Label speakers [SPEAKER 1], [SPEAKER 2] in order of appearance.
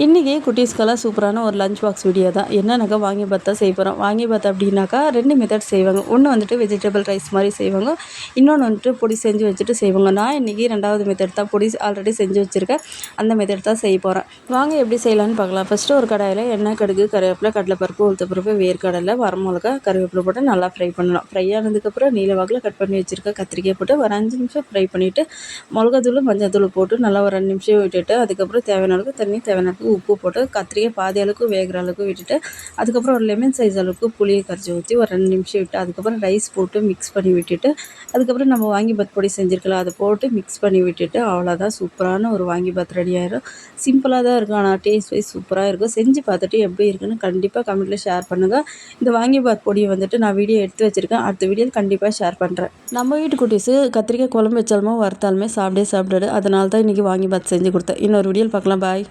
[SPEAKER 1] இன்றைக்கி குட்டீஸ்க்கெல்லாம் சூப்பரான ஒரு லஞ்ச் பாக்ஸ் வீடியோ தான். என்னன்னாக்கா வாங்கிபாத் தான் செய்ய போகிறோம். வாங்கிபாத் அப்படின்னாக்கா 2 மெத்தட் செய்வாங்க. ஒன்று வந்துட்டு வெஜிடபிள் ரைஸ் மாதிரி செய்வாங்க. இன்னொன்று வந்துட்டு பொடி செஞ்சு வச்சுட்டு செய்வாங்க. நான் இன்றைக்கி 2வது மெத்தட் தான், பொடி ஆல்ரெடி செஞ்சு வச்சுருக்கேன். அந்த மெத்தட் தான் செய்ய போகிறேன். வாங்க எப்படி செய்யலான்னு பார்க்கலாம். ஃபஸ்ட்டு ஒரு கடாயில் எண்ணெய், கடுகு, கருவேப்பிலை, கடலைப்பருப்பு, உளுத்தப்பருப்பு, வேர்க்கடலை, வரமிளகா, கருவேப்பிலை போட்டு நல்லா ஃப்ரை பண்ணலாம். ஃப்ரை ஆனதுக்கப்புறம் நீல வாக்கில் கட் பண்ணி வச்சுருக்க கத்திரிக்காய் போட்டு ஒரு 5 நிமிஷம் ஃப்ரை பண்ணிவிட்டு மிளகாத்தூள், மஞ்சள் போட்டு நல்லா ஒரு 2 நிமிஷம் விட்டுட்டு அதுக்கப்புறம் தேவையான அளவுக்கு தண்ணி, தேவையான அளவுக்கு உப்பு போட்டு கத்திரிக்காய் பாதி அளவுக்கு வேகிற அளவுக்கு விட்டுட்டு அதுக்கப்புறம் ஒரு லெமன் சைஸ் அளவுக்கு புளியை கரைச்சி ஊற்றி ஒரு 2 நிமிஷம் விட்டு அதுக்கப்புறம் ரைஸ் போட்டு மிக்ஸ் பண்ணி விட்டுட்டு அதுக்கப்புறம் நம்ம வாங்கிபாத் பொடி செஞ்சுருக்கலாம் அதை போட்டு மிக்ஸ் பண்ணி விட்டுட்டு அவ்வளோதான். சூப்பரான ஒரு வாங்கிபாத் ரெடி ஆயிடும். சிம்பிளாக தான் இருக்கும், ஆனால் டேஸ்ட் வைஸ் சூப்பராக இருக்கும். செஞ்சு பார்த்துட்டு எப்படி இருக்குன்னு கண்டிப்பாக கமெண்ட்டில் ஷேர் பண்ணுங்கள். இந்த வாங்கிபாத் பொடியை வந்துட்டு நான் வீடியோ எடுத்து வச்சுருக்கேன். அடுத்த வீடியோவில் கண்டிப்பாக ஷேர் பண்ணுறேன். நம்ம வீட்டு குட்டீஸு கத்திரிக்காய் குழம்பு வச்சாலுமே வறுத்தாலுமே சாப்பிடாது. அதனால தான் இன்றைக்கி வாங்கிபாத் செஞ்சு கொடுத்தேன். இன்னொரு வீடியோவில் பார்க்கலாம். பாய்.